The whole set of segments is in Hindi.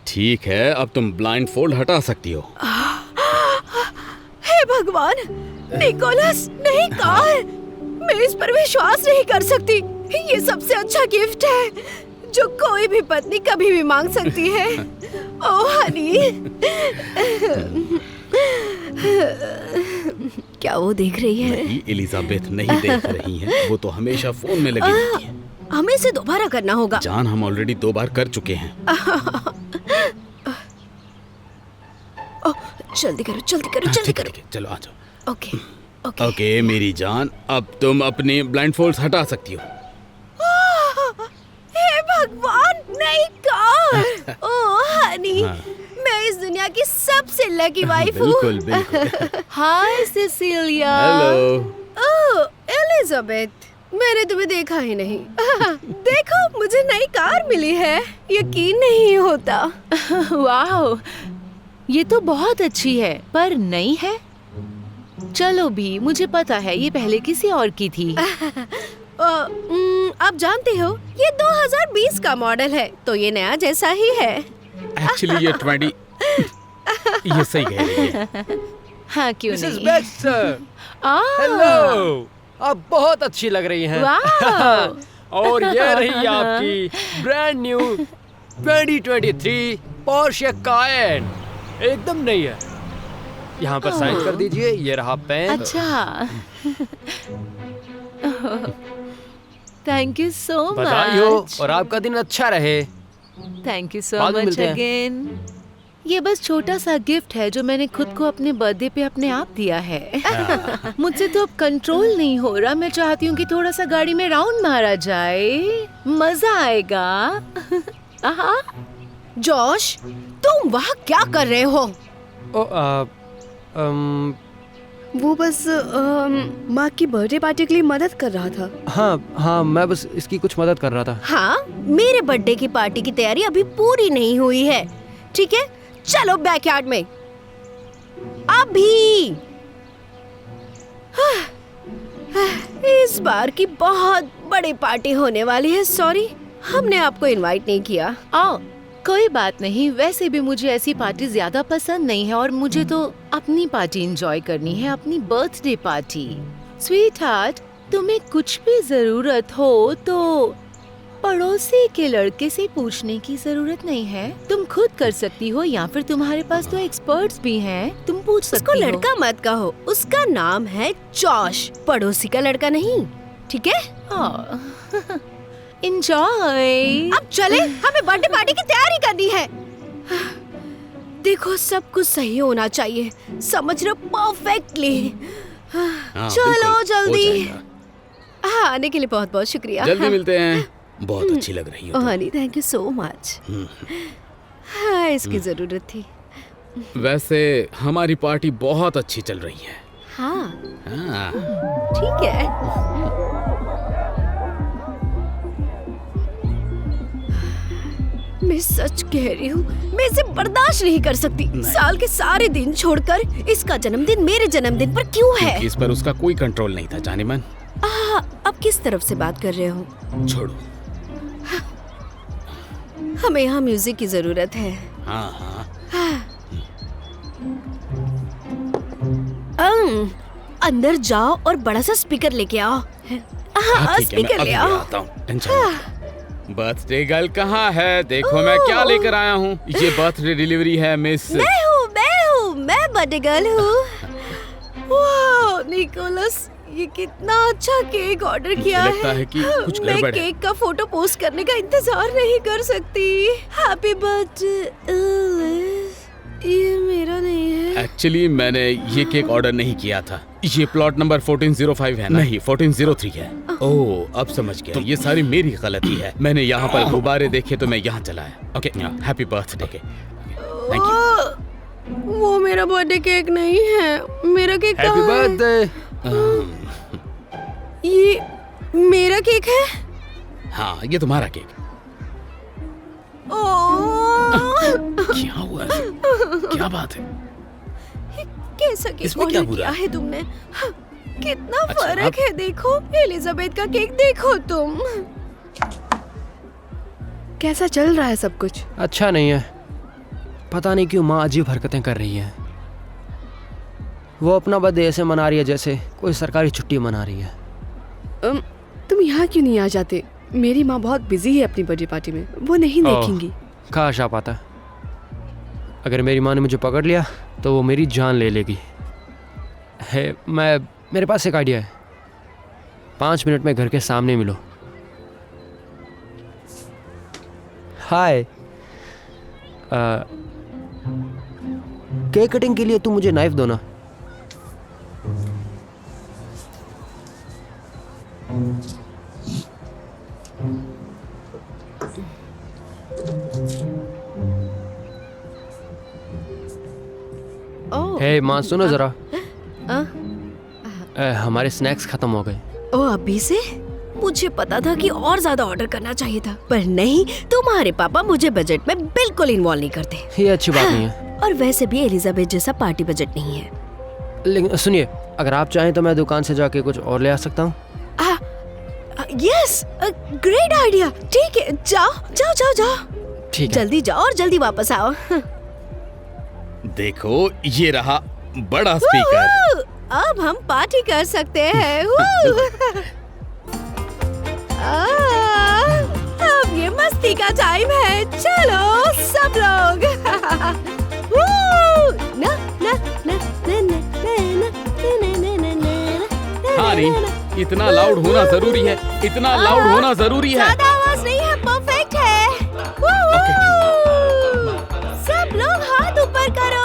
ठीक है, अब तुम ब्लाइंड फोल्ड हटा सकती हो। हे भगवान, निकोलस, नहीं कार, मैं इस पर विश्वास नहीं कर सकती। ये सबसे अच्छा गिफ्ट है जो कोई भी पत्नी कभी भी मांग सकती है। ओह हनी। क्या वो देख रही है? नहीं, एलिजाबेथ नहीं देख रही है, वो तो हमेशा फोन में लगी रहती है। हमें इसे दोबारा करना होगा। जान, हम ऑलरेडी 2 बार कर चुके हैं। जल्दी करो, जल्दी करो, जल्दी करो। ठीक है, चलो आ जाओ। Okay, okay. ओके मेरी जान, अब तुम अपने ब्लाइंड फोल्ड्स हटा सकती हो। हे भगवान, नहीं कार। ओह हनी, हाँ। मैं इस दुनिया की सबसे लकी वाइफ हूँ। बिल्कुल बिल्कुल। हाय सिसिलिया। हेलो। ओह एलिजाबेथ, मैंने तुम्हें देखा ही नहीं। देखो, मुझे नई कार मिली है, यकीन नहीं होता। वाह, ये तो बहुत अच्छी है, पर नई है। चलो भी, मुझे पता है ये पहले किसी और की थी। आप जानते हो, ये 2020 का मॉडल है, तो ये नया जैसा ही है। एक्चुअली ये 20 ये सही कह रही है। हाँ, क्यों Mrs. नहीं? Baxter, हेलो, आप बहुत अच्छी लग रही हैं। वाह। और ये रही आपकी ब्रांड न्यू 2023 पोर्शे कायन, एकदम नई है। यहाँ पर साइन कर दीजिए, ये रहा पेन। अच्छा। थैंक यू सो बधाई हो मच। और आपका दिन अच्छा रहे। थैंक यू सो बाद में मच मिलते हैं। अगेन। ये बस छोटा सा गिफ्ट है जो मैंने खुद को अपने बर्थडे पे अपने आप दिया है। मुझसे तो अब कंट्रोल नहीं हो रहा। मैं चाहती हूँ कि थोड़ा सा गाड़ी में राउंड मारा जाए, मजा आएगा। आहा। जॉश, तुम वहाँ क्या कर रहे हो? वो बस माँ की बर्थडे पार्टी के लिए मदद कर रहा था। हाँ, मैं बस इसकी कुछ मदद कर रहा था। हाँ, मेरे बर्थडे की पार्टी की तैयारी अभी पूरी नहीं हुई है। ठीक है, चलो बैकयार्ड में अभी। इस बार की बहुत बड़ी पार्टी होने वाली है। सॉरी, हमने आपको इनवाइट नहीं किया। आओ, कोई बात नहीं। वैसे भी मुझे ऐसी पार्टी ज्यादा पसंद नहीं है और मुझे तो अपनी पार्टी एंजॉय करनी है, अपनी बर्थडे पार्टी। स्वीट हार्ट, तुम्हें कुछ भी जरूरत हो तो पड़ोसी के लड़के से पूछने की जरूरत नहीं है। तुम खुद कर सकती हो, या फिर तुम्हारे पास तो एक्सपर्ट्स भी हैं, तुम पूछ सकती उसको हो। लड़का मत कहो, उसका नाम है जॉश, पड़ोसी का लड़का नहीं। ठीक है, एंजॉय। अब चले, हमें बर्थडे पार्टी की तैयारी करनी है। देखो, सब कुछ सही होना चाहिए, समझ रहे हो, परफेक्टली। हाँ, चलो बिल्कुल, हो जल्दी। जाएगा। हाँ, आने के लिए बहुत बहुत शुक्रिया। जल्दी मिलते हैं। बहुत अच्छी लग रही हो ओह तुम। Honey, thank you so much. हाँ, इसकी जरूरत थी। वैसे हमारी पार्टी बहुत अच्छी चल रही है। हाँ, हाँ। ठीक है। मैं सच कह रही हूँ, मैं इसे बर्दाश्त नहीं कर सकती। साल के सारे दिन छोड़कर इसका जन्मदिन मेरे जन्मदिन पर क्यों है? इस पर उसका कोई कंट्रोल नहीं था, जाने मन। अब किस तरफ से बात कर रहे हो? छोड़ो। हमें यहाँ म्यूजिक की जरूरत है। हाँ हाँ। अंदर जाओ और बड़ा सा स्पीकर लेके आओ। हाँ, ठीक है, मैं स्पीकर अभी ले आओ। आता हूँ, टेंशन मत। बर्थडे गर्ल कहाँ है? देखो मैं क्या लेकर आया हूँ। ये बर्थडे डिलीवरी है मिस। मैं बर्थडे गर्ल हूँ। वाह निकोलस, ये कितना अच्छा केक ऑर्डर किया है। लगता है कि कुछ मैं गड़बड़ है। केक का फोटो पोस्ट करने का इंतजार नहीं कर सकती। Happy birthday. ये मेरा नहीं है। एक्चुअली मैंने ये केक ऑर्डर नहीं किया था। ये प्लॉट नंबर 1405 है ना? नहीं, 1403 है। ओह, अब समझ गया। ये सारी मेरी गलती है। मैंने यहाँ पर गुब्बारे देखे तो मैं यहाँ चला आया। Okay, happy birthday. Thank you. वो मेरा बर्थडे केक नहीं है। मेरा केक हैप्पी कहाँ है? बर्थडे। ये मेरा केक है। हाँ, ये तुम्हारा केक। क्या हुआ? क्या बात है? कैसा केक इसमें क्या ऑर्डर बुरा किया है? है तुमने? कितना अच्छा, फर्क अब- है। देखो, एलिजाबेथ का केक देखो तुम। कैसा चल रहा है सब कुछ? अच्छा नहीं है। पता नहीं क्यों माँ अजीब हरकतें कर रही है। वो अपना बर्थडे ऐसे मना रही है जैसे कोई सरकारी छुट्टी मना रही है। तुम यहाँ क्यों नहीं आ जाते? मेरी माँ बहुत बिजी है अपनी बर्थडे पार्टी में, वो नहीं देखेंगी। काश आ पाता। अगर मेरी माँ ने मुझे पकड़ लिया तो वो मेरी जान ले लेगी। मेरे पास एक आइडिया है। 5 मिनट में घर के सामने मिलो। हाय। केक कटिंग के लिए तुम मुझे नाइफ दो ना। हे माँ सुनो जरा। हमारे स्नैक्स खत्म हो गए। ओ अभी से? मुझे पता था कि और ज्यादा ऑर्डर करना चाहिए था, पर नहीं, तुम्हारे पापा मुझे बजट में बिल्कुल इन्वॉल्व नहीं करते। ये अच्छी बात नहीं है। और वैसे भी एलिजाबेथ जैसा पार्टी बजट नहीं है। लेकिन सुनिए, अगर आप चाहें तो मैं दुकान से जाके कुछ और ले आ सकता हूँ। Yes, great idea. ठीक है, जाओ जाओ जाओ जाओ। ठीक है। जल्दी जाओ और जल्दी वापस आओ। देखो, ये रहा बड़ा स्पीकर। अब हम पार्टी कर सकते हैं। अब ये मस्ती का टाइम है। चलो सब लोग। ना ना ना ना ना हाँ नहीं, इतना लाउड होना जरूरी है। इतना लाउड होना जरूरी है। ज्यादा आवाज नहीं है, परफेक्ट है। सब लोग हाथ ऊपर करो।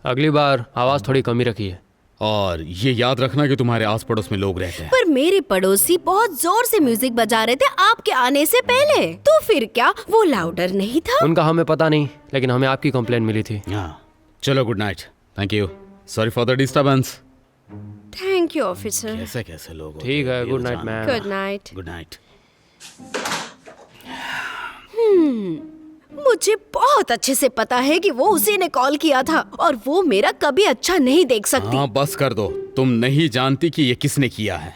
अगली बार आवाज थोड़ी कमी रखिए। और ये याद रखना कि तुम्हारे आस पड़ोस में लोग रहते हैं। पर मेरे पड़ोसी बहुत जोर से म्यूजिक बजा रहे थे आपके आने से पहले। तो फिर क्या वो लाउडर नहीं था? उनका हमें पता नहीं, लेकिन हमें आपकी कंप्लेंट मिली थी। हाँ, चलो good night. Thank you. Sorry for the disturbance. Thank you officer. कैसे कैसे लोग होते ठीक हैं, है, ये गुड तो नाइट जानो। Ma'am. Good night. Good night. मुझे बहुत अच्छे से पता है कि वो उसी ने कॉल किया था और वो मेरा कभी अच्छा नहीं देख सकती। हाँ बस कर दो। तुम नहीं जानती कि ये किसने किया है।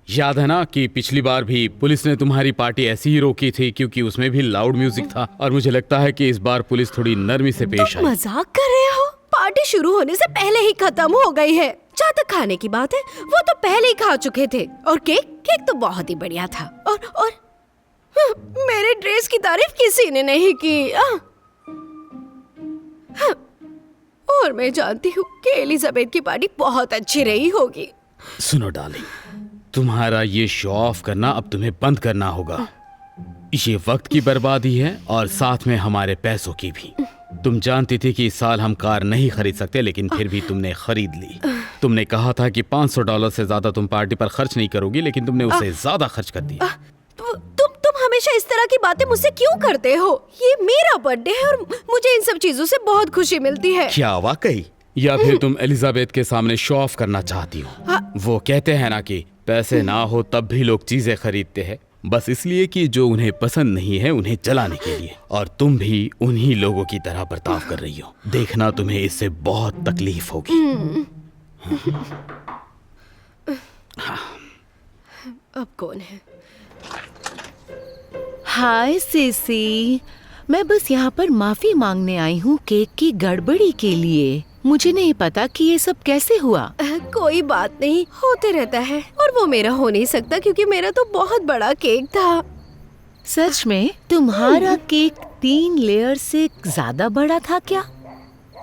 याद है ना कि पिछली बार भी पुलिस ने तुम्हारी पार्टी ऐसी ही रोकी थी क्योंकि उसमें भी लाउड म्यूजिक था। और मुझे लगता है कि इस बार पुलिस थोड़ी नरमी से पेश आई। मजाक कर रहे हो? पार्टी शुरू होने से पहले ही खत्म हो गई है। जहाँ तक खाने की बात है, वो तो पहले ही खा चुके थे। और केक तो बहुत ही बढ़िया था। और मेरे ड्रेस की तारीफ किसी ने नहीं की। और मैं जानती हूँ कि एलिजाबेथ की पार्टी बहुत अच्छी रही होगी। सुनो डार्लिंग, तुम्हारा ये शो ऑफ करना अब तुम्हें बंद करना होगा। ये वक्त की बर्बादी है और साथ में हमारे पैसों की भी। तुम जानती थी कि इस साल हम कार नहीं खरीद सकते, लेकिन फिर भी तुमने खरीद ली। तुमने कहा था कि $500 से ज्यादा तुम पार्टी पर खर्च नहीं करोगी, लेकिन तुमने उससे ज्यादा खर्च कर दिया। तुम हमेशा इस तरह की बातें मुझसे क्यों करते हो? ये मेरा बर्थडे है और मुझे इन सब चीजों से बहुत खुशी मिलती है। क्या वाकई? या फिर तुम एलिजाबेथ के सामने शो ऑफ करना चाहती हो? वो कहते हैं ना कि पैसे ना हो तब भी लोग चीजें खरीदते हैं, बस इसलिए कि जो उन्हें पसंद नहीं है उन्हें जलाने के लिए। और तुम भी उन्हीं लोगों की तरह बर्ताव कर रही हो। देखना तुम्हें इससे बहुत तकलीफ होगी। अब कौन है? हाय सीसी, मैं बस यहाँ पर माफी मांगने आई हूँ केक की गड़बड़ी के लिए। मुझे नहीं पता कि ये सब कैसे हुआ। कोई बात नहीं, होते रहता है। और वो मेरा हो नहीं सकता क्योंकि मेरा तो बहुत बड़ा केक था। सच में तुम्हारा केक 3 लेयर से ज्यादा बड़ा था क्या?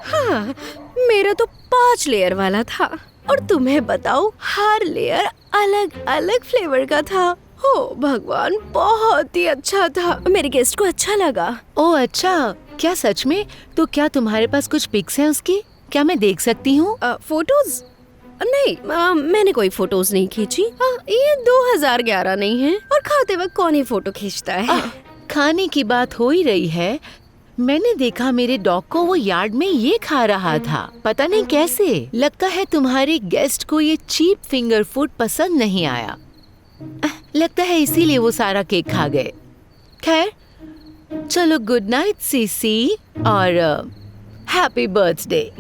हाँ, मेरा तो 5 लेयर वाला था। और तुम्हें बताऊं, हर लेयर अलग अलग फ्लेवर का था। हो भगवान, बहुत ही अच्छा था। मेरे गेस्ट को अच्छा लगा। ओह अच्छा, क्या सच में? तो क्या तुम्हारे पास कुछ पिक्स हैं उसकी? क्या मैं देख सकती हूँ? फोटोज? नहीं, मैंने कोई फोटोज नहीं खींची। ये 2011 नहीं है और खाते वक्त कौन ही फोटो खींचता है। खाने की बात हो ही रही है, मैंने देखा मेरे डॉग को वो यार्ड में ये खा रहा था। पता नहीं कैसे। लगता है तुम्हारे गेस्ट को ये चीप फिंगर फूड पसंद नहीं आया। लगता है इसीलिए वो सारा केक खा गए। खैर चलो, गुड नाइट सीसी और happy birthday.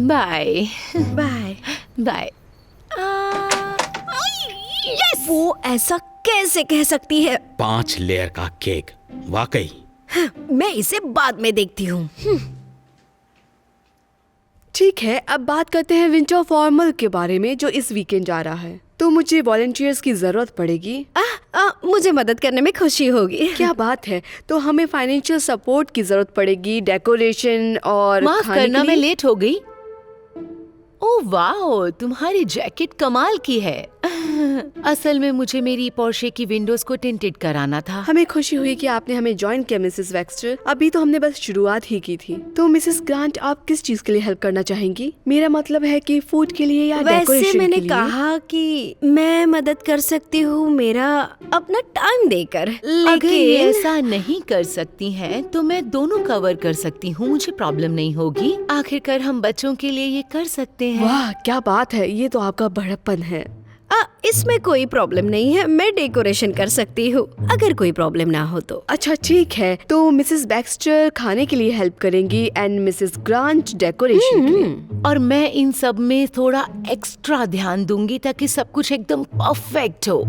Bye bye bye. वो ऐसा कैसे कह सकती है? 5 लेयर का केक, वाकई। मैं इसे बाद में देखती हूँ। ठीक है, अब बात करते हैं विंटर फॉर्मल के बारे में जो इस वीकेंड जा रहा है। तो मुझे वॉलंटियर्स की जरूरत पड़ेगी। मुझे मदद करने में खुशी होगी। क्या बात है, तो हमें फाइनेंशियल सपोर्ट की जरूरत पड़ेगी, डेकोरेशन और माफ खाने करना, के मैं लिए। लेट हो गई। ओह वाओ, तुम्हारी जैकेट कमाल की है। असल में मुझे मेरी पोर्शे की विंडोज को टिंटेड कराना था। हमें खुशी हुई कि आपने हमें ज्वाइन किया मिसेस वेक्स्टर। अभी तो हमने बस शुरुआत ही की थी। तो मिसेस ग्रांट, आप किस चीज के लिए हेल्प करना चाहेंगी? मेरा मतलब है कि फूड के लिए या वैसे डेकोरेशन मैंने के लिए? कहा कि मैं मदद कर सकती हूँ मेरा अपना टाइम देकर, अगर ये लेकिन ऐसा नहीं कर सकती हैं, तो मैं दोनों कवर कर सकती हूँ, मुझे प्रॉब्लम नहीं होगी। आखिरकार हम बच्चों के लिए ये कर सकते हैं। वाह, क्या बात है, ये तो आपका बड़प्पन है। इसमें कोई प्रॉब्लम नहीं है। मैं डेकोरेशन कर सकती हूँ अगर कोई प्रॉब्लम ना हो तो। अच्छा ठीक है, तो मिसेस बैक्स्टर खाने के लिए हेल्प करेंगी एंड मिसेस ग्रांट डेकोरेशन के लिए। और मैं इन सब में थोड़ा एक्स्ट्रा ध्यान दूंगी ताकि सब कुछ एकदम परफेक्ट हो।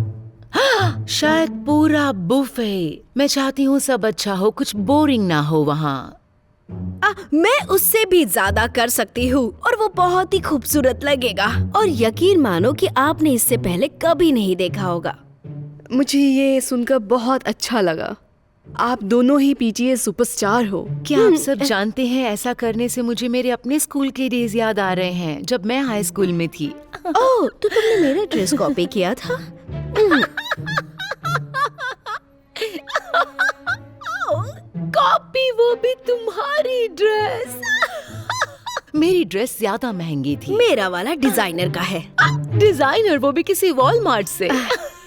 शायद पूरा बुफे। मैं चाहती हूँ सब अच्छा हो, कुछ बोरिंग ना हो वहाँ। मैं उससे भी ज्यादा कर सकती हूँ और वो बहुत ही खूबसूरत लगेगा। और यकीन मानो कि आपने इससे पहले कभी नहीं देखा होगा। मुझे ये सुनकर बहुत अच्छा लगा। आप दोनों ही पीटीए सुपरस्टार हो। क्या आप सब जानते हैं, ऐसा करने से मुझे मेरे अपने स्कूल के डेज याद आ रहे हैं जब मैं हाई स्कूल में थी। ओह, तो तुमने मेरा ड्रेस कॉपी किया था? कॉपी, वो भी तुम्हारी ड्रेस। मेरी ड्रेस ज्यादा महंगी थी। मेरा वाला डिजाइनर का है। डिजाइनर, वो भी किसी वॉलमार्ट से।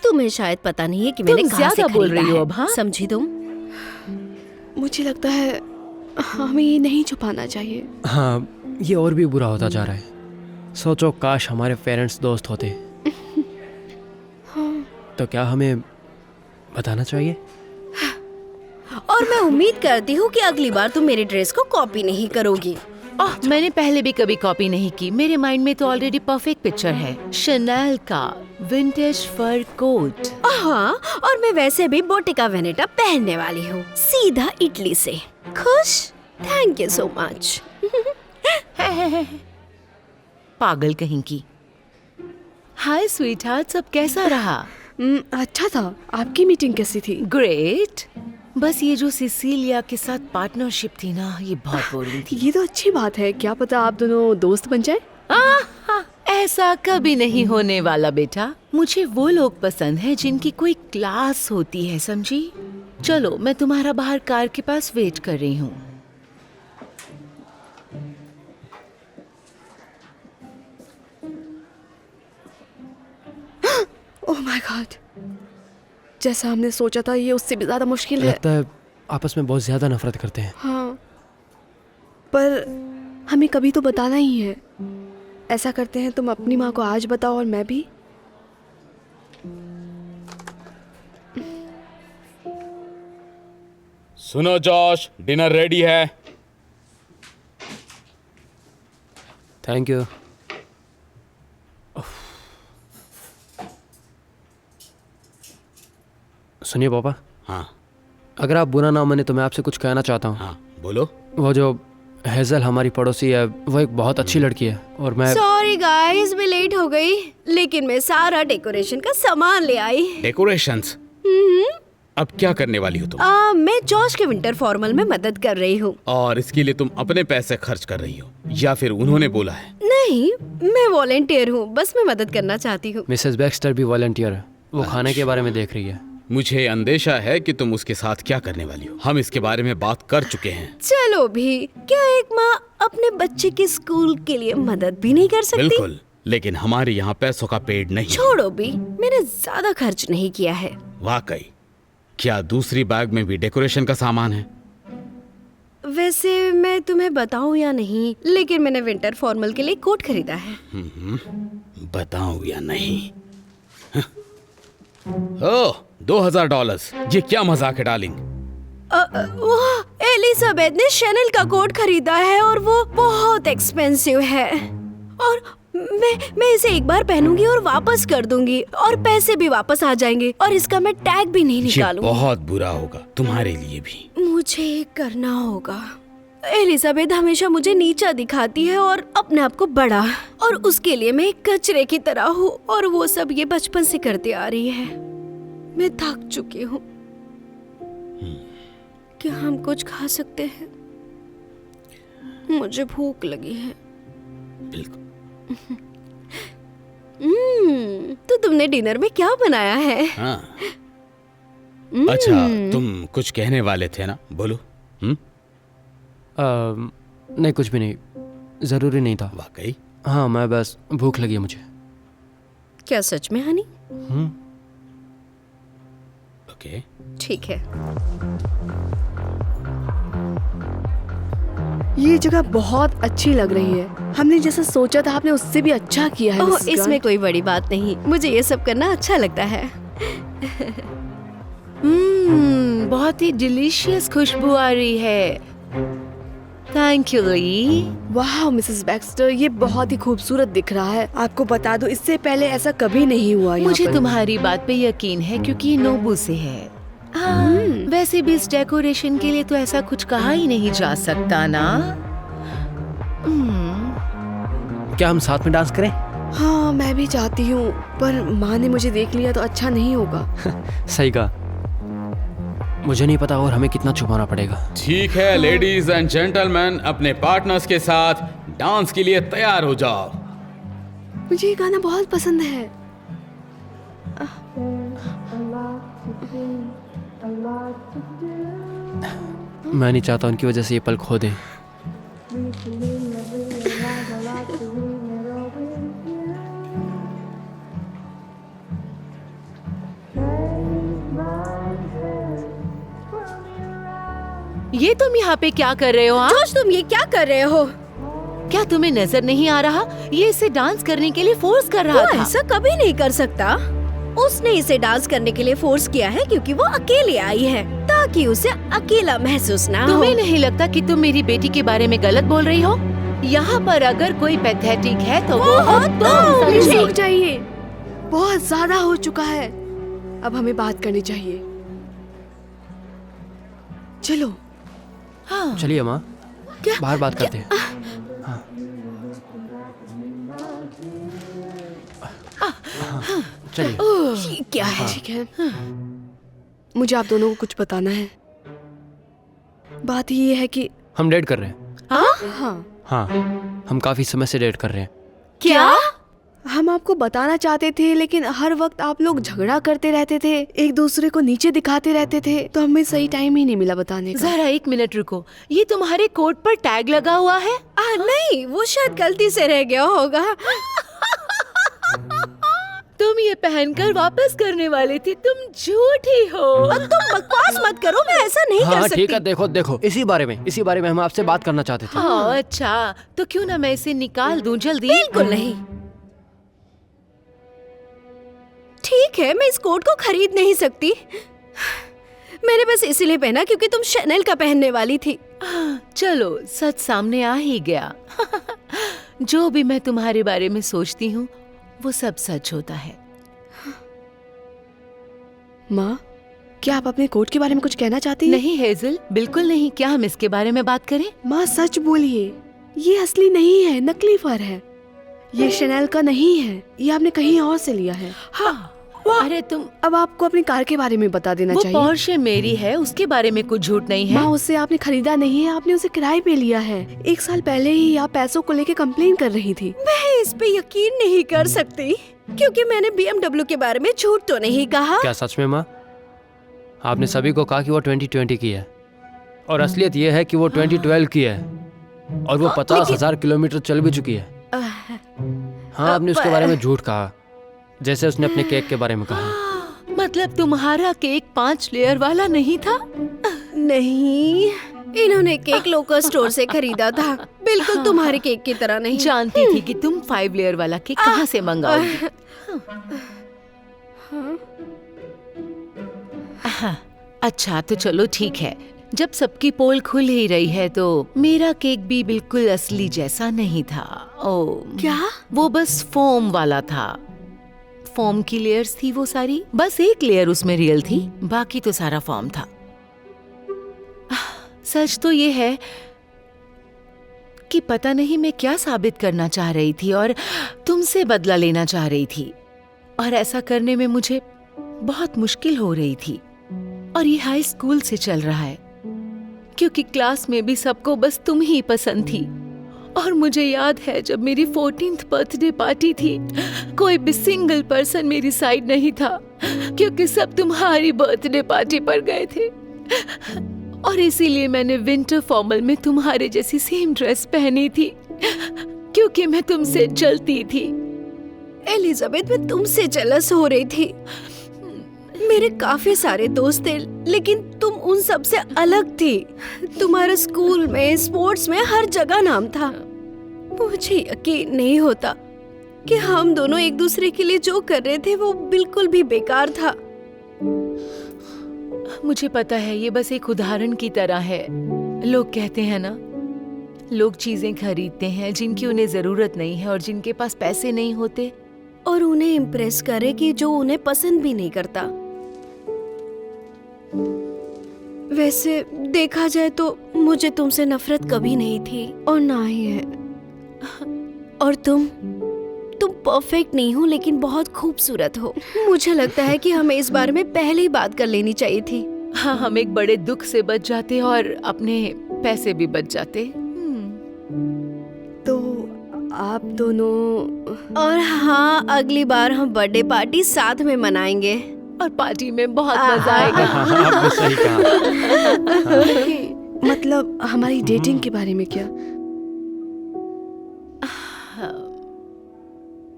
तुम्हें शायद पता नहीं है कि मैंने तुम कहाँ से ज्यादा बोल खरीदा रही हो है। अब, हाँ? समझी तुम? मुझे लगता है हमें ये नहीं छुपाना चाहिए। हाँ, ये और भी बुरा होता जा रहा है। सोचो, काश हमारे पेरेंट्स दोस्त होते। तो क्या हमें बताना चाहिए? और मैं उम्मीद करती हूँ कि अगली बार तुम मेरे ड्रेस को कॉपी नहीं करोगी। मैंने पहले भी कभी कॉपी नहीं की। मेरे माइंड में तो ऑलरेडी परफेक्ट पिक्चर है, शनेल का विंटेज फर कोट। हाँ, और मैं वैसे भी बोटेका वेनेटा पहनने वाली हूँ, सीधा इटली से। खुश? Thank you so much. पागल कहीं की। हाय स्वीट हार्ट, सब कैसा रहा? अच्छा था। आपकी मीटिंग कैसी थी? ग्रेट। बस ये जो सिसिलिया के साथ पार्टनरशिप थी ना, ये बहुत बोरिंग थी। ये तो अच्छी बात है। क्या पता आप दोनों दोस्त बन जाए। ऐसा कभी नहीं होने वाला बेटा। मुझे वो लोग पसंद है जिनकी कोई क्लास होती है, समझी? चलो, मैं तुम्हारा बाहर कार के पास वेट कर रही हूँ। ओह माय गॉड, जैसा हमने सोचा था ये उससे भी ज्यादा मुश्किल है। लगता है आपस में बहुत ज्यादा नफरत करते हैं। हाँ, पर हमें कभी तो बताना ही है। ऐसा करते हैं, तुम अपनी माँ को आज बताओ और मैं भी। सुनो जॉश, डिनर रेडी है। Thank you. सुनिए पापा, हाँ अगर आप बुरा ना माने तो मैं आपसे कुछ कहना चाहता हूँ। हाँ बोलो। वो जो हेजल हमारी पड़ोसी है, वो एक बहुत अच्छी लड़की है और मैं सॉरी गाइस, मैं लेट हो गई, लेकिन मैं सारा डेकोरेशन का सामान ले आई। डेकोरेशंस? अब क्या करने वाली हो तुम? मैं जॉश के विंटर फॉर्मल में मदद कर रही हूँ। और इसके लिए तुम अपने पैसे खर्च कर रही हो या फिर उन्होंने बोला है? नहीं, मैं वॉलेंटियर हूँ, बस मैं मदद करना चाहती हूँ। मिसेस बैक्स्टर भी वॉलंटियर है। वो खाने के बारे में देख रही है। मुझे अंदेशा है कि तुम उसके साथ क्या करने वाली हो। हम इसके बारे में बात कर चुके हैं। चलो भी, क्या एक माँ अपने बच्चे के स्कूल के लिए मदद भी नहीं कर सकती? बिल्कुल, लेकिन हमारे यहाँ पैसों का पेड़ नहीं। छोड़ो भी, मैंने ज्यादा खर्च नहीं किया है। वाकई? क्या दूसरी बैग में भी डेकोरेशन का सामान है? वैसे मैं तुम्हें बताऊं या नहीं, लेकिन मैंने विंटर फॉर्मल के लिए कोट खरीदा है। बताऊं या नहीं? ओह, $2000। ये क्या मजाक है डार्लिंग? वाह, एलिजाबेथ ने शनेल का कोट खरीदा है और वो बहुत एक्सपेंसिव है। और मैं इसे एक बार पहनूंगी और वापस कर दूंगी और पैसे भी वापस आ जाएंगे और इसका मैं टैग भी नहीं ये निकालूंगी। बहुत बुरा होगा तुम्हारे लिए भी। मुझे करना होगा। एलिजाबेथ हमेशा मुझे नीचा दिखाती है और अपने आप को बड़ा, और उसके लिए मैं एक कचरे की तरह हूँ, और वो सब ये बचपन से करती आ रही है। मैं थक चुकी हूँ। क्या हम कुछ खा सकते हैं? मुझे भूख लगी है। बिल्कुल। तो तुमने डिनर में क्या बनाया है? हाँ। अच्छा, तुम कुछ कहने वाले थे ना, बोलो। नहीं, कुछ भी नहीं, जरूरी नहीं था। वाकई? हाँ, मैं बस भूख लगी है मुझे। क्या सच में हनी? ओके। ठीक है। ये जगह बहुत अच्छी लग रही है। हमने जैसा सोचा था आपने उससे भी अच्छा किया है। ओह, मिसेस इसमें ग्रांट। कोई बड़ी बात नहीं। मुझे ये सब करना अच्छा लगता है। बहुत ही डिलीशियस खुशबू आ रही है। थैंक यू ली। वाह मिसेस बैक्स्टर, ये बहुत ही खूबसूरत दिख रहा है। आपको बता दो, इससे पहले ऐसा कभी नहीं हुआ यहाँ मुझे पर। तुम्हारी बात पे यकीन है क्योंकि ये नोबू से है। हाँ, वैसे भी इस डेकोरेशन के लिए तो ऐसा कुछ कहा ही नहीं जा सकता ना। क्या हम साथ में डांस करें? हाँ, मैं भी चाहती हूँ, पर माँ ने मुझे देख लिया तो अच्छा नहीं होगा। सही कहा। मुझे नहीं पता और हमें कितना छुपाना पड़ेगा। ठीक है लेडीज एंड जेंटलमैन, अपने पार्टनर्स के साथ डांस के लिए तैयार हो जाओ। मुझे ये गाना बहुत पसंद है। मैं नहीं चाहता उनकी वजह से ये पल खो दे। ये तुम यहाँ पे क्या कर रहे हो? हाँ? जोश, तुम ये क्या कर रहे हो? क्या तुम्हें नजर नहीं आ रहा? ये इसे डांस करने के लिए फोर्स कर रहा वो था। ऐसा कभी नहीं कर सकता। उसने इसे डांस करने के लिए फोर्स किया है क्योंकि वो अकेले आई है, ताकि उसे अकेला महसूस ना हो। तुम्हें नहीं लगता कि तुम मेरी बेटी के बारे में गलत बोल रही हो? यहाँ पर अगर कोई पैथेटिक है तो वो हो तुम, प्लीज समझी? रुक जाइए, बहुत ज्यादा हो चुका है। अब हमें बात करनी चाहिए। चलो। हाँ। चलिए माँ, बाहर बात करते हैं। हाँ, चलिए। ये क्या है? ठीक है, मुझे आप दोनों को कुछ बताना है। बात ये है कि हम डेट कर रहे हैं। हाँ, हाँ, हम काफी समय से डेट कर रहे हैं। क्या? हम आपको बताना चाहते थे, लेकिन हर वक्त आप लोग झगड़ा करते रहते थे, एक दूसरे को नीचे दिखाते रहते थे, तो हमें सही टाइम ही नहीं मिला बताने का। जरा एक मिनट रुको, ये तुम्हारे कोट पर टैग लगा हुआ है? नहीं, वो शायद गलती से रह गया होगा। तुम ये पहनकर वापस करने वाली थी, तुम झूठी हो। तुम बकवास मत करो, मैं ऐसा नहीं कर हाँ सकती। ठीक है, देखो इसी बारे में हम आपसे बात करना चाहते थे। हाँ, अच्छा, तो क्यों ना मैं इसे निकाल दूं जल्दी? बिल्कुल नहीं। ठीक है, मैं इस कोट को खरीद नहीं सकती। मैंने बस इसीलिए पहना क्योंकि तुम शनेल का पहनने वाली थी। चलो, सच सामने आ ही गया। जो भी मैं तुम्हारे बारे में सोचती हूँ वो सब सच होता है। माँ, क्या आप अपने कोट के बारे में कुछ कहना चाहती हैं? नहीं हेजल, बिल्कुल नहीं। क्या हम इसके बारे में बात करें? माँ सच बोलिए, ये असली नहीं है, नकली फर है। ये शनेल का नहीं है, ये आपने कहीं और से लिया है। हाँ। अरे तुम, अब आपको अपनी कार के बारे में बता देना वो चाहिए। पोर्शे मेरी है, उसके बारे में कुछ झूठ नहीं है। माँ, उससे आपने खरीदा नहीं है, आपने उसे किराए पे लिया है। 1 साल पहले ही आप पैसों को लेके कंप्लेन कर रही थी। मैं इस पे यकीन नहीं कर सकती क्योंकि मैंने BMW के बारे में झूठ तो नहीं कहा। क्या सच में माँ? आपने सभी को कहा कि वो 2020 की है, और असलियत ये है कि वो 2012 की है, और वो 50,000 किलोमीटर चल भी चुकी है। हाँ, आपने उसके बारे में झूठ कहा, जैसे उसने अपने केक के बारे में कहा। मतलब तुम्हारा केक 5 लेयर वाला नहीं था? नहीं, इन्होंने केक लोकल स्टोर से खरीदा था, बिल्कुल तुम्हारे केक की तरह नहीं। जानती थी कि तुम 5 लेयर वाला केक कहाँ से मंगाओगी। हाँ, अच्छा तो चलो ठीक है, जब सबकी पोल खुल ही रही है तो मेरा केक भी बिल्कुल असली जैसा नहीं था। ओ क्या? वो बस फोम वाला था। फोम की लेयर्स थी वो सारी, बस एक लेयर उसमें रियल थी, बाकी तो सारा फोम था। सच तो ये है कि पता नहीं मैं क्या साबित करना चाह रही थी और तुमसे बदला लेना चाह रही थी, और ऐसा करने में मुझे बहुत मुश्किल हो रही थी। और ये हाई स्कूल से चल रहा है, क्योंकि क्लास में भी सबको बस तुम ही पसंद थी। और मुझे याद है जब मेरी 14th बर्थडे पार्टी थी, कोई भी सिंगल पर्सन मेरी साइड नहीं था, क्योंकि सब तुम्हारी बर्थडे पार्टी पर गए थे। और इसीलिए मैंने विंटर फॉर्मल में तुम्हारे जैसी सेम ड्रेस पहनी थी, क्योंकि मैं तुमसे जलती थी। एलिजाबेथ, मैं तुमसे जेलस हो रही थी। मेरे काफी सारे दोस्त थे, लेकिन तुम उन सब से अलग थी। तुम्हारा स्कूल में, स्पोर्ट्स में, हर जगह नाम था। मुझे यकीन नहीं होता कि हम दोनों एक दूसरे के लिए जो कर रहे थे वो बिल्कुल भी बेकार था। मुझे पता है, ये बस एक उदाहरण की तरह है। लोग कहते हैं ना, लोग चीजें खरीदते हैं जिनकी उन्हें जरूरत नहीं है और जिनके पास पैसे नहीं होते, और उन्हें इम्प्रेस करे कि जो उन्हें पसंद भी नहीं करता। वैसे देखा जाए तो मुझे तुमसे नफरत कभी नहीं थी और ना ही है। और तुम परफेक्ट नहीं हो, लेकिन बहुत खूबसूरत हो। मुझे लगता है कि हमें इस बारे में पहले ही बात कर लेनी चाहिए थी। हाँ, हम एक बड़े दुख से बच जाते और अपने पैसे भी बच जाते। तो आप दोनों, और हाँ, अगली बार हम बर्थडे पार्टी साथ में मनाएंगे। और पार्टी में बहुत मजा आएगा। आपने सही कहा। मतलब हमारी डेटिंग के बारे में क्या?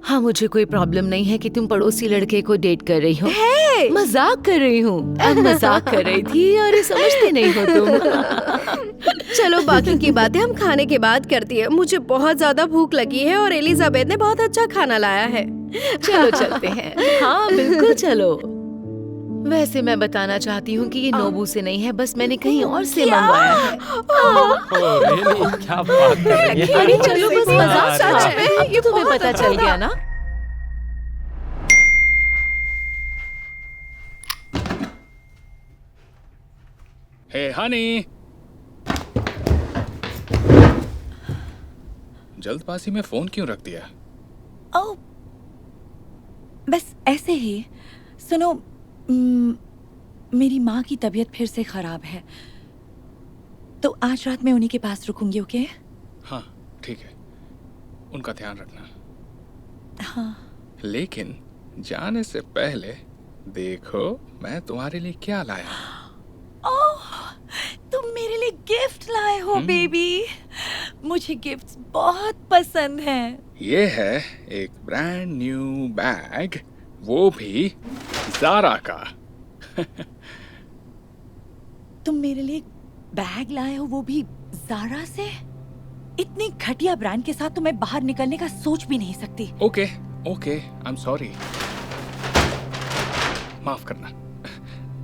हाँ, मुझे कोई प्रॉब्लम नहीं है कि तुम पड़ोसी लड़के को डेट कर रही हो। मजाक कर रही हूँ, मजाक कर रही थी और ये समझते नहीं हो तुम। चलो, बाकी की बातें हम खाने के बाद करती है। मुझे बहुत ज्यादा भूख लगी है और एलिजाबेथ ने बहुत अच्छा खाना लाया है। चलो चलते हैं। हाँ बिल्कुल, चलो। वैसे मैं बताना चाहती हूँ कि ये नोबू से नहीं है, बस मैंने कहीं और से मंगवाया है। क्या बात कर रही है? अरे चलो, बस मजाक सच था। में, अब ये तो तुम्हें बहुत पता अच्छा चल था। गया ना। हे हनी, जल्दबाजी में फोन क्यों रख दिया? ओह, बस ऐसे ही। सुनो, मेरी माँ की तबीयत फिर से खराब है, तो आज रात मैं उन्हीं के पास रुकूंगी, ओके? हाँ ठीक है, उनका ध्यान रखना। हाँ। लेकिन जाने से पहले देखो मैं तुम्हारे लिए क्या लाया हूं। ओह, तुम मेरे लिए गिफ्ट लाए हो बेबी। मुझे गिफ्ट्स बहुत पसंद हैं। ये है एक ब्रांड न्यू बैग, वो भी ज़ारा का। तुम मेरे लिए बैग लाए हो, वो भी ज़ारा से? इतनी घटिया ब्रांड के साथ तो मैं बाहर निकलने का सोच भी नहीं सकती। Okay okay, I am sorry, माफ करना।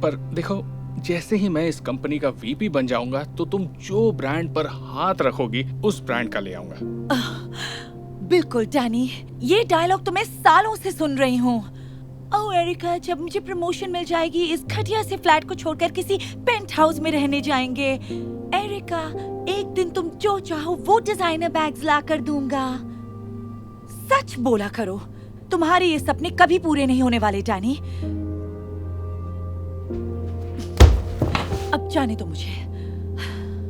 पर देखो, जैसे ही मैं इस कंपनी का वीपी बन जाऊंगा तो तुम जो ब्रांड पर हाथ रखोगी उस ब्रांड का ले आऊंगा। बिल्कुल डैनी, ये डायलॉग तो मैं सालों से सुन रही हूँ। ओह एरिका, जब मुझे प्रमोशन मिल जाएगी, इस घटिया से फ्लैट को छोड़कर किसी पेंट हाउस में रहने जाएंगे। एरिका, एक दिन तुम जो चाहो वो डिजाइनर बैग्स ला कर दूंगा। सच बोला करो, तुम्हारे ये सपने कभी पूरे नहीं होने वाले डैनी। अब जाने दो मुझे।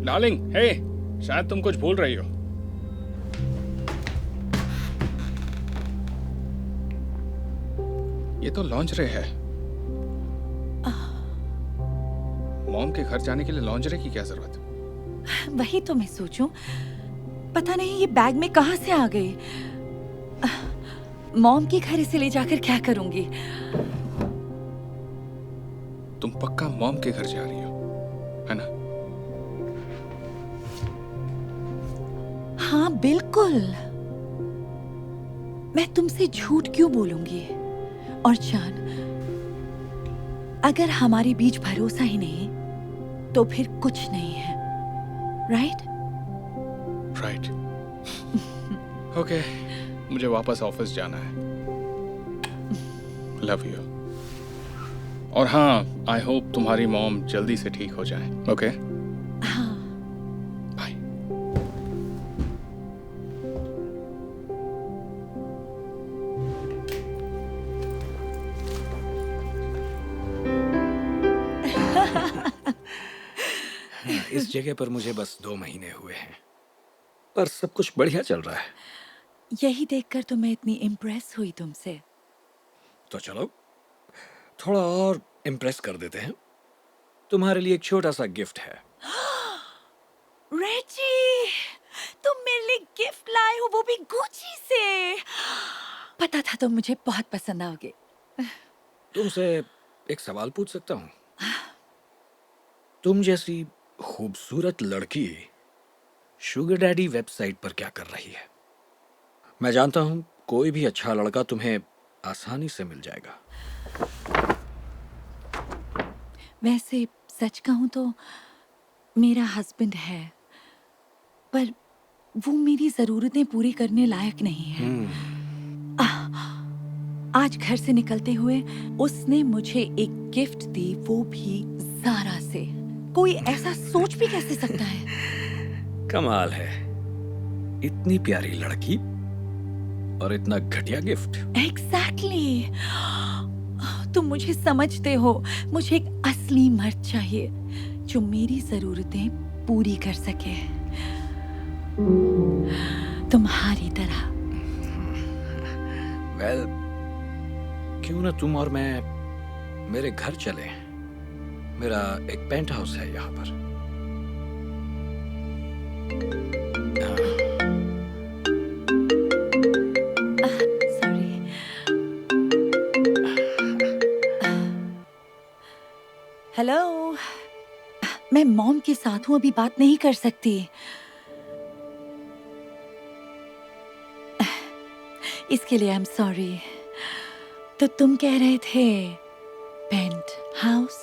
डार्लिंग, हे, शायद तुम कुछ भूल रही हो। ये तो लॉन्जरे है। मॉम के घर जाने के लिए लॉन्जरे की क्या जरूरत? वही तो मैं सोचूं, पता नहीं ये बैग में कहां से आ गई। मॉम के घर इसे ले जाकर क्या करूंगी? तुम पक्का मॉम के घर जा रही हो, है ना? हाँ बिल्कुल, मैं तुमसे झूठ क्यों बोलूंगी? और जान, अगर हमारे बीच भरोसा ही नहीं तो फिर कुछ नहीं है, राइट? राइट। ओके, मुझे वापस ऑफिस जाना है। Love you. और हाँ, आई होप तुम्हारी मॉम जल्दी से ठीक हो जाए। ओके, हाँ, बाय। इस जगह पर मुझे बस 2 महीने हुए हैं, पर सब कुछ बढ़िया चल रहा है। यही देखकर तो मैं इतनी इम्प्रेस हुई तुमसे। तो चलो थोड़ा और इम्प्रेस कर देते हैं। तुम्हारे लिए एक छोटा सा गिफ्ट है। रेजी, तुम मेरे लिए गिफ्ट लाए हो, वो भी गुची से। पता था तुम मुझे बहुत पसंद आओगे। तुमसे एक सवाल पूछ सकता हूँ? तुम जैसी खूबसूरत लड़की शुगर डैडी वेबसाइट पर क्या कर रही है? मैं जानता हूँ कोई भी अच्छा लड़का तुम्हें आसानी से मिल जाएगा। वैसे सच कहूं तो मेरा हस्बैंड है, पर वो मेरी जरूरतें पूरी करने लायक नहीं है। आज घर से निकलते हुए उसने मुझे एक गिफ्ट दी, वो भी ज़ारा से। कोई ऐसा सोच भी कैसे सकता है? कमाल है, इतनी प्यारी लड़की और इतना घटिया गिफ्ट। एग्जैक्टली। तुम मुझे समझते हो। मुझे एक असली मर्द चाहिए जो मेरी जरूरतें पूरी कर सके, तुम्हारी तरह। वेल, क्यों ना तुम और मैं मेरे घर चले। मेरा एक पेंट हाउस है यहाँ पर। सॉरी। हेलो, मैं मॉम के साथ हूँ, अभी बात नहीं कर सकती। इसके लिए आई एम सॉरी। तो तुम कह रहे थे पेंट हाउस?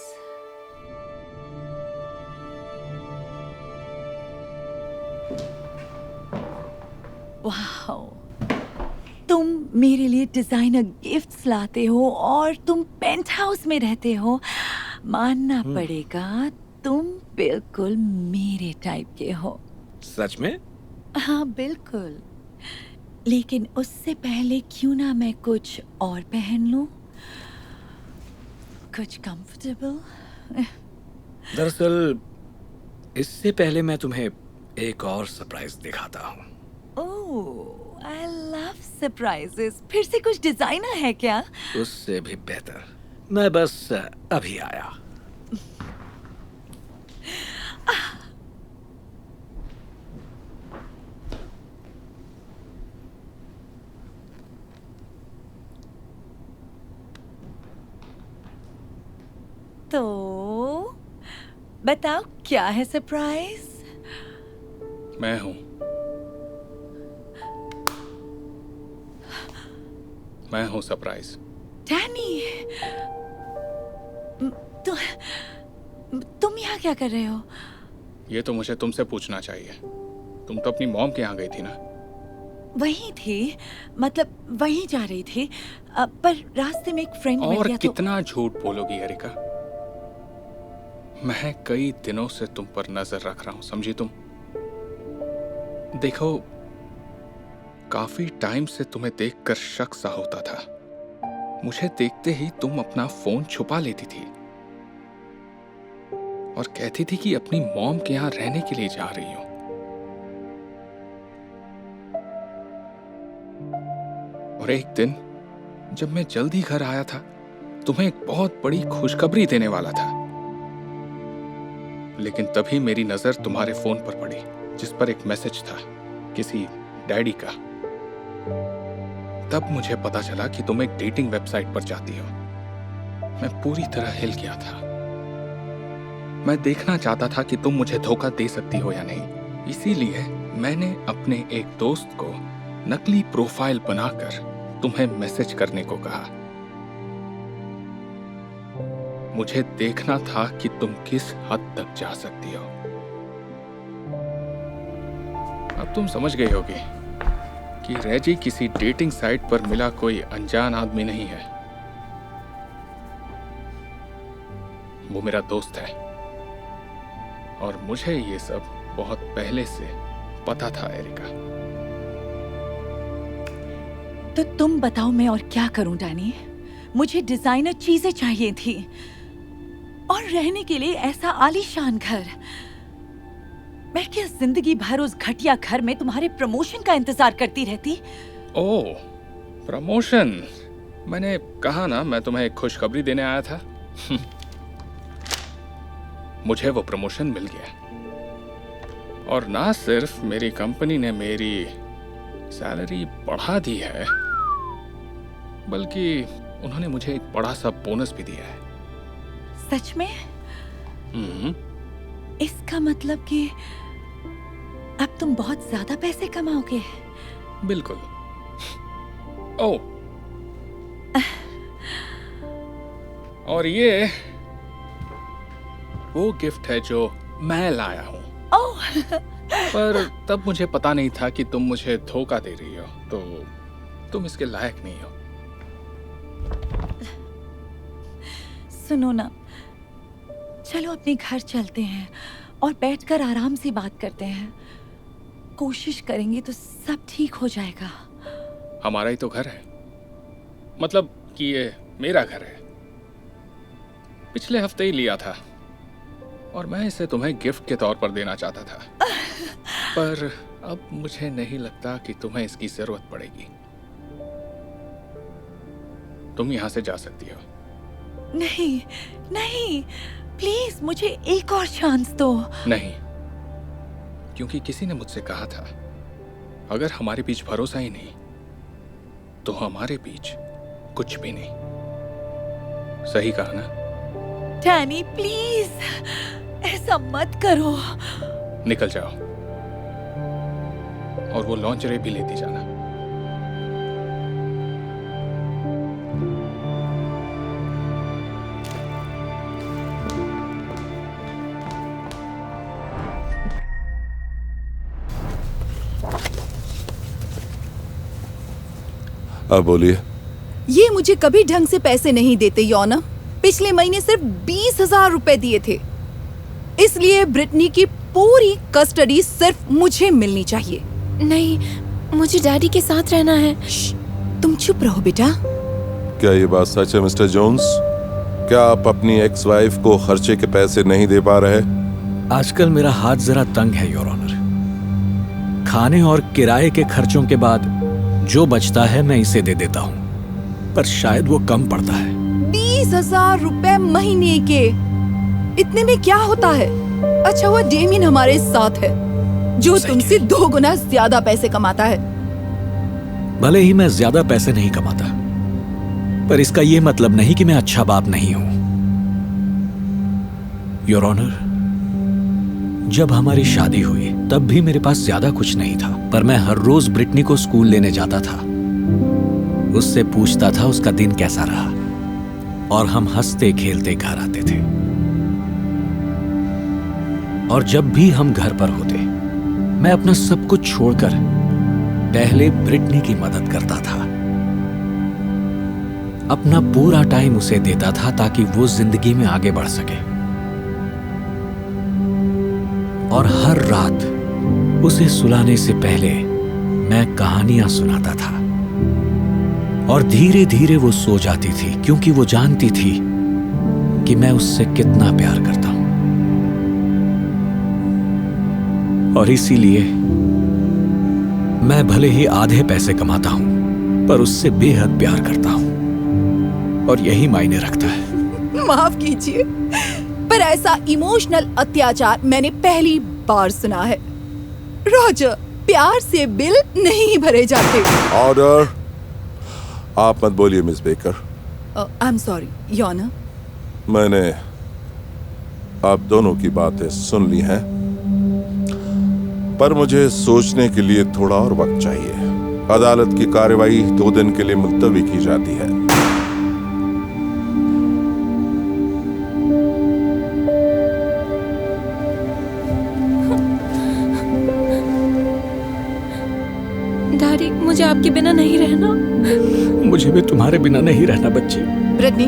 वाओ, तुम मेरे लिए डिजाइनर गिफ्ट्स लाते हो और तुम पेंट हाउस में रहते हो। मानना पड़ेगा तुम बिल्कुल मेरे टाइप के हो। सच में? हाँ बिल्कुल। लेकिन उससे पहले क्यों ना मैं कुछ और पहन लूं, कुछ कंफर्टेबल। दरअसल इससे पहले मैं तुम्हें एक और सरप्राइज दिखाता हूँ। ओह, आई लव सरप्राइजेस। फिर से कुछ डिजाइनर है क्या? उससे भी बेहतर। मैं बस अभी आया। तो बताओ क्या है सरप्राइज? मैं हूं। मैं हूं सरप्राइज। डैनी, तुम यहाँ क्या कर रहे हो? ये तो मुझे तुमसे पूछना चाहिए। तुम तो अपनी मॉम के यहाँ गई थी ना? वहीं थी, मतलब वहीं जा रही थी, पर रास्ते में एक फ्रेंड मिल और गया। कितना झूठ बोलोगी एरिका? मैं कई दिनों से तुम पर नजर रख रहा हूं, समझी तुम? देखो, काफी टाइम से तुम्हें देखकर शक सा होता था। मुझे देखते ही तुम अपना फोन छुपा लेती थी और कहती थी कि अपनी मॉम के यहाँ रहने के लिए जा रही हूं। और एक दिन जब मैं जल्दी घर आया था, तुम्हें एक बहुत बड़ी खुशखबरी देने वाला था, लेकिन तभी मेरी नजर तुम्हारे फोन पर पड़ी, जिस पर एक मैसेज था किसी डैडी का। तब मुझे पता चला कि तुम एक डेटिंग वेबसाइट पर जाती हो। मैं पूरी तरह हिल गया था। मैं देखना चाहता था कि तुम मुझे धोखा दे सकती हो या नहीं। इसीलिए मैंने अपने एक दोस्त को नकली प्रोफाइल बनाकर तुम्हें मैसेज करने को कहा। मुझे देखना था कि तुम किस हद तक जा सकती हो। अब तुम समझ गई होगी कि रेजी किसी डेटिंग साइट पर मिला कोई अनजान आदमी नहीं है। वो मेरा दोस्त है और मुझे ये सब बहुत पहले से पता था एरिका। तो तुम बताओ मैं और क्या करूं डैनी? मुझे डिजाइनर चीजें चाहिए थी और रहने के लिए ऐसा आलीशान घर। मैं क्या जिंदगी भर उस घटिया घर में तुम्हारे प्रमोशन का इंतजार करती रहती? ओह, प्रमोशन। मैंने कहा ना, मैं तुम्हें एक खुशखबरी देने आया था। मुझे वो प्रमोशन मिल गया और ना सिर्फ मेरी कंपनी ने मेरी सैलरी बढ़ा दी है, बल्कि उन्होंने मुझे एक बड़ा सा बोनस भी दिया है। सच में? इसका मतलब कि अब तुम बहुत ज्यादा पैसे कमाओगे। बिल्कुल। ओह, और ये वो गिफ्ट है जो मैं लाया हूँ। ओह, पर तब मुझे पता नहीं था कि तुम मुझे धोखा दे रही हो, तो तुम इसके लायक नहीं हो। सुनो ना, चलो अपने घर चलते हैं और बैठकर आराम से बात करते हैं। कोशिश करेंगे तो सब ठीक हो जाएगा। हमारा ही तो घर है, मतलब कि ये मेरा घर है। पिछले हफ्ते ही लिया था और मैं इसे तुम्हें गिफ्ट के तौर पर देना चाहता था, पर अब मुझे नहीं लगता कि तुम्हें इसकी जरूरत पड़ेगी। तुम यहां से जा सकती हो। नहीं नहीं, प्लीज मुझे एक और चांस दो। नहीं, क्योंकि किसी ने मुझसे कहा था अगर हमारे बीच भरोसा ही नहीं तो हमारे बीच कुछ भी नहीं। सही कहा ना? डैनी प्लीज ऐसा मत करो। निकल जाओ और वो लॉन्चरे भी लेती जाना। अब बोलिए। ये मुझे कभी ढंग से पैसे नहीं देते योना। पिछले महीने सिर्फ 20,000 रुपए दिए थे, इसलिए ब्रिटनी की पूरी कस्टडी सिर्फ मुझे मिलनी चाहिए। नहीं, मुझे डैडी के साथ रहना है। तुम चुप रहो बेटा। क्या ये बात सच है मिस्टर जोन्स? क्या आप अपनी एक्स वाइफ को खर्चे के पैसे नहीं दे पा रहे? आजकल मेरा हाथ जरा तंग है योर ऑनर। खाने और किराए के खर्चों के बाद जो बचता है मैं इसे दे देता हूँ, पर शायद वो कम पड़ता है। 20,000 रुपए महीने के, इतने में क्या होता है? अच्छा वो डेमियन हमारे साथ है जो तुमसे 2 गुना ज्यादा पैसे कमाता है। भले ही मैं ज्यादा पैसे नहीं कमाता, पर इसका ये मतलब नहीं कि मैं अच्छा बाप नहीं हूं। योर ऑनर, जब हमारी शादी हुई तब भी मेरे पास ज्यादा कुछ नहीं था, पर मैं हर रोज ब्रिटनी को स्कूल लेने जाता था। उससे पूछता था उसका दिन कैसा रहा और हम हंसते खेलते घर आते थे। और जब भी हम घर पर होते मैं अपना सब कुछ छोड़कर पहले ब्रिटनी की मदद करता था। अपना पूरा टाइम उसे देता था ताकि वो जिंदगी में आगे बढ़ सके। और हर रात उसे सुलाने से पहले मैं कहानियां सुनाता था और धीरे धीरे वो सो जाती थी, क्योंकि वो जानती थी कि मैं उससे कितना प्यार करता हूं। और इसीलिए मैं भले ही आधे पैसे कमाता हूं, पर उससे बेहद प्यार करता हूं और यही मायने रखता है। माफ कीजिए, पर ऐसा इमोशनल अत्याचार मैंने पहली बार सुना है। रॉजर, प्यार से बिल नहीं भरे जाते। ऑर्डर। आप मत बोलिए miss baker. I am sorry योना। मैंने आप दोनों की बातें सुन ली हैं, पर मुझे सोचने के लिए थोड़ा और वक्त चाहिए। अदालत की कार्रवाई 2 दिन के लिए मुलतवी की जाती है। डैडी मुझे आपके बिना नहीं रहना। मुझे भी तुम्हारे बिना नहीं रहना बच्ची। ब्रिटनी,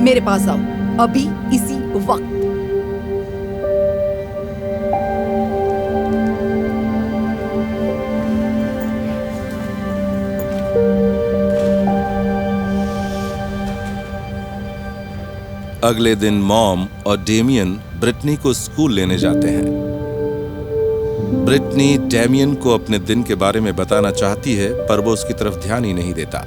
मेरे पास आओ अभी इसी वक्त। अगले दिन मॉम और डेमियन ब्रिटनी को स्कूल लेने जाते हैं। ब्रिटनी डेमियन को अपने दिन के बारे में बताना चाहती है, पर वो उसकी तरफ ध्यान ही नहीं देता।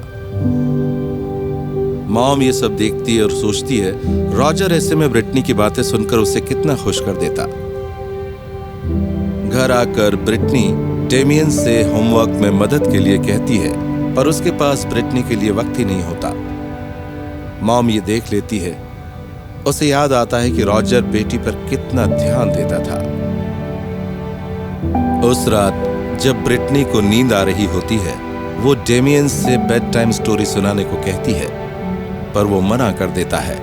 मॉम ये सब देखती है और सोचती है रॉजर ऐसे में ब्रिटनी की बातें सुनकर उसे कितना खुश कर देता। घर आकर ब्रिटनी डेमियन से होमवर्क में मदद के लिए कहती है, पर उसके पास ब्रिटनी के लिए वक्त ही नहीं होता। मॉम ये देख लेती है, उसे याद आता है कि रॉजर बेटी पर कितना ध्यान देता था। उस रात जब ब्रिटनी को नींद आ रही होती है, वो डेमियन से बेड टाइम स्टोरी सुनाने को कहती है, पर वो मना कर देता है।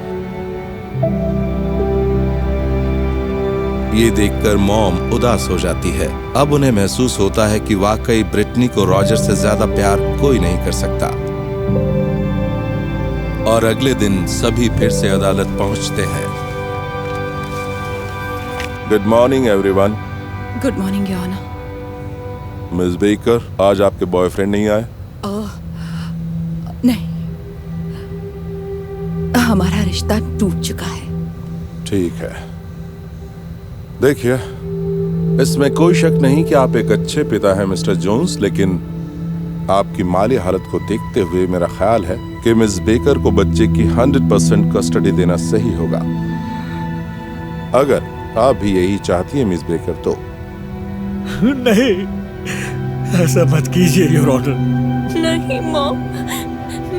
ये देखकर मॉम उदास हो जाती है। अब उन्हें महसूस होता है कि वाकई ब्रिटनी को रॉजर से ज्यादा प्यार कोई नहीं कर सकता। और अगले दिन सभी फिर से अदालत पहुंचते हैं। Good morning everyone. Good morning your honour. Miss Baker, आज आपके बॉयफ्रेंड नहीं आए? नहीं, हमारा रिश्ता टूट चुका है। ठीक है। देखिए, इसमें कोई शक नहीं कि आप एक अच्छे पिता हैं मिस्टर जोन्स, लेकिन आपकी माली हालत को देखते हुए मेरा ख्याल है कि मिस बेकर को बच्चे की 100% कस्टडी देना सही होगा। अगर आप भी यही चाहती हैं मिस बेकर तो। नहीं, ऐसा मत कीजिए योर ऑनर। नहीं मॉम,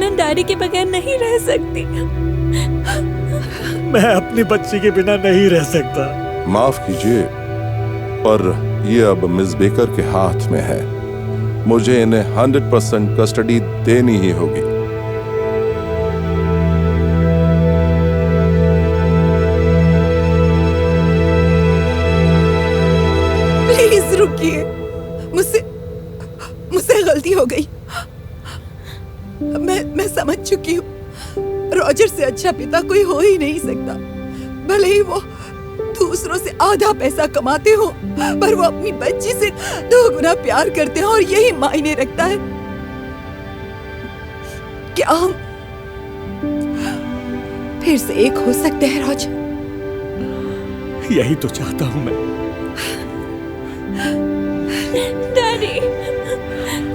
मैं डैडी के बगैर नहीं रह सकती। मैं अपनी बच्ची के बिना नहीं रह सकता। माफ कीजिए, पर ये अब मिस बेकर के हाथ में है। मुझे इन्हें 100% कस्टडी देनी ही होगी। प्लीज रुकिए, मुझसे गलती हो गई। मैं समझ चुकी हूँ, रॉजर से अच्छा पिता कोई हो ही नहीं सकता। भले ही वो दूसरों से आधा पैसा कमाते हो, पर वो अपनी बच्ची से 2 गुना प्यार करते हैं, और यही मायने रखता है। क्या हम फिर से एक हो सकते हैं रॉजर? यही तो चाहता हूँ मैं। डैडी,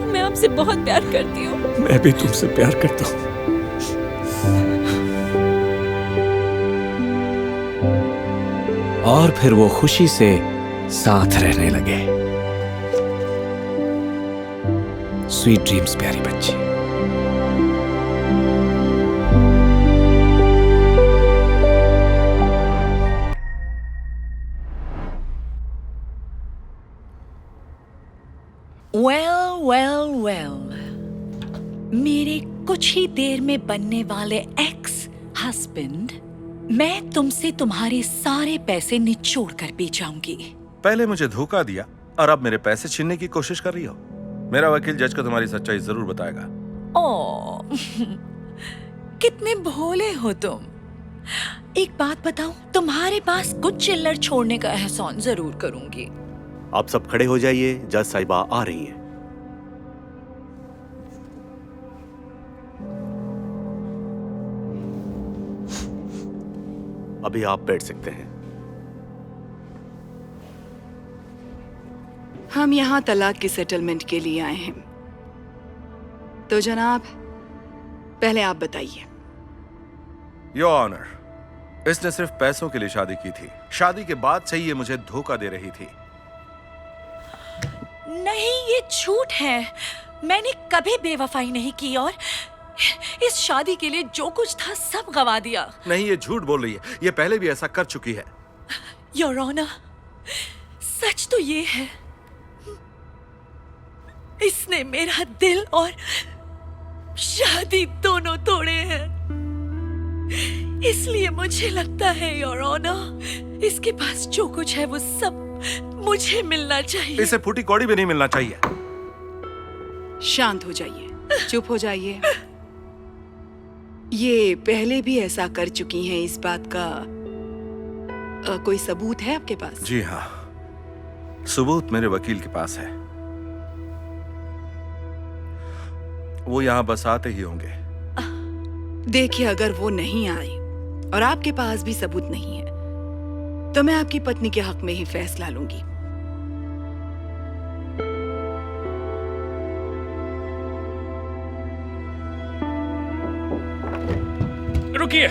मैं आपसे बहुत प्यार करती हूँ। मैं भी तुमसे प्यार करता हूँ। और फिर वो खुशी से साथ रहने लगे। स्वीट ड्रीम्स प्यारी बच्ची। वेल, मेरे कुछ ही देर में बनने वाले एक्स हस्बैंड, मैं तुमसे तुम्हारे सारे पैसे निचोड़ कर पी जाऊंगी। पहले मुझे धोखा दिया और अब मेरे पैसे छीनने की कोशिश कर रही हो। मेरा वकील जज को तुम्हारी सच्चाई जरूर बताएगा। ओ, कितने भोले हो तुम। एक बात बताऊं, तुम्हारे पास कुछ चिल्लर छोड़ने का एहसान जरूर करूंगी। आप सब खड़े हो जाइए, जज साहिबा आ रही है। अभी आप बैठ सकते हैं। हम यहाँ तलाक की सेटलमेंट के लिए आए हैं। तो जनाब, पहले आप बताइए। योर ऑनर, इसने सिर्फ पैसों के लिए शादी की थी। शादी के बाद से ही ये मुझे धोखा दे रही थी। नहीं, ये झूठ है। मैंने कभी बेवफाई नहीं की और इस शादी के लिए जो कुछ था सब गवा दिया। नहीं, ये झूठ बोल रही है। ये पहले भी ऐसा कर चुकी है। योर ऑनर, सच तो ये है, इसने मेरा दिल और शादी दोनों तोड़े हैं। इसलिए मुझे लगता है योर ऑनर, इसके पास जो कुछ है वो सब मुझे मिलना चाहिए। इसे फूटी कौड़ी भी नहीं मिलना चाहिए। शांत हो जाइए, चुप हो जाइए। ये पहले भी ऐसा कर चुकी हैं, इस बात का कोई सबूत है आपके पास? जी हाँ, सबूत मेरे वकील के पास है। वो यहाँ बस आते ही होंगे। देखिए, अगर वो नहीं आई और आपके पास भी सबूत नहीं है तो मैं आपकी पत्नी के हक में ही फैसला लूंगी। रुकिए,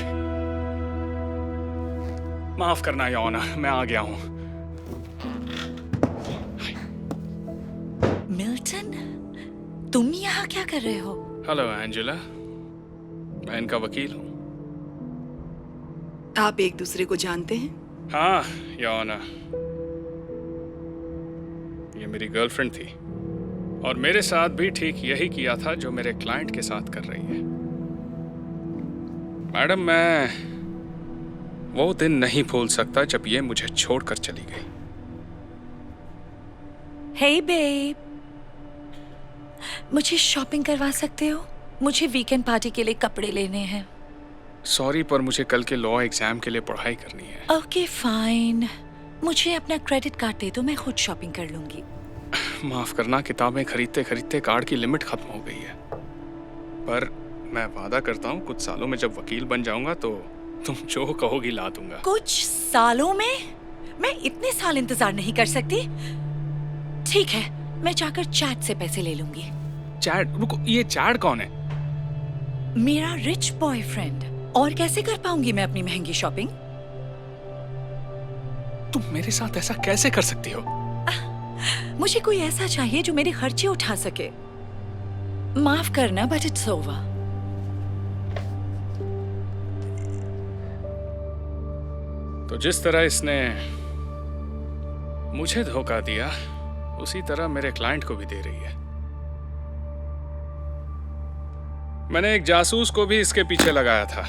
माफ करना योर ऑनर, मैं आ गया हूं। मिल्टन, तुम यहाँ क्या कर रहे हो? हेलो एंजेला, मैं इनका वकील हूँ। आप एक दूसरे को जानते हैं? हाँ योर ऑनर, ये मेरी गर्लफ्रेंड थी और मेरे साथ भी ठीक यही किया था जो मेरे क्लाइंट के साथ कर रही है। मैडम, मैं वो दिन नहीं भूल सकता जब ये मुझे छोड़कर चली गई। हे बेब, मुझे शॉपिंग करवा सकते हो? मुझे वीकेंड पार्टी के लिए कपड़े लेने हैं। सॉरी, पर मुझे कल के लॉ एग्जाम के लिए पढ़ाई करनी है। ओके फाइन, मुझे अपना क्रेडिट कार्ड दे दो, मैं खुद शॉपिंग कर लूंगी। माफ करना, किताबें खरीदते खरीदते कार्ड की लिमिट खत्म हो गई है। पर मैं वादा करता हूँ कुछ सालों में जब वकील बन जाऊंगा तो तुम जो कहोगी ला दूंगा। कुछ सालों में? मैं इतने साल इंतजार नहीं कर सकती। ठीक है, मैं जाकर चैट से पैसे ले लूंगी। चैट? रुको, ये चैट कौन है? मेरा रिच बॉयफ्रेंड। और कैसे कर पाऊंगी मैं अपनी महंगी शॉपिंग? तुम मेरे साथ ऐसा कैसे कर सकती हो? मुझे कोई ऐसा चाहिए जो मेरे खर्चे उठा सके। माफ करना, बट इट्स ओवर। तो जिस तरह इसने मुझे धोखा दिया, उसी तरह मेरे क्लाइंट को भी दे रही है। मैंने एक जासूस को भी इसके पीछे लगाया था,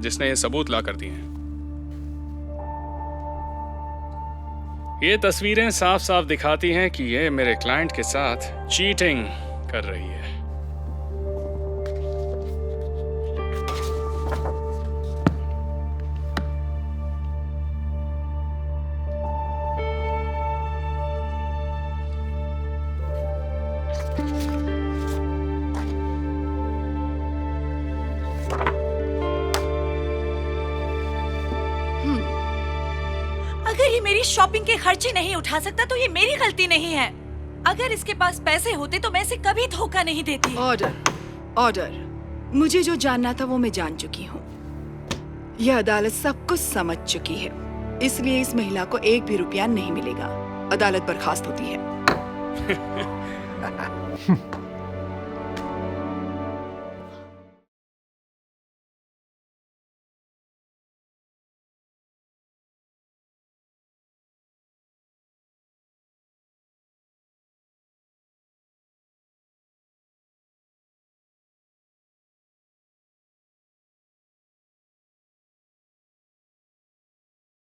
जिसने ये सबूत ला कर दिए। ये तस्वीरें साफ साफ दिखाती हैं कि ये मेरे क्लाइंट के साथ चीटिंग कर रही है। अगर ये मेरी शॉपिंग के खर्चे नहीं उठा सकता तो ये मेरी गलती नहीं है। अगर इसके पास पैसे होते तो मैं इसे कभी धोखा नहीं देती। Order, order. मुझे जो जानना था वो मैं जान चुकी हूँ। यह अदालत सब कुछ समझ चुकी है, इसलिए इस महिला को एक भी रुपया नहीं मिलेगा। अदालत बर्खास्त होती है।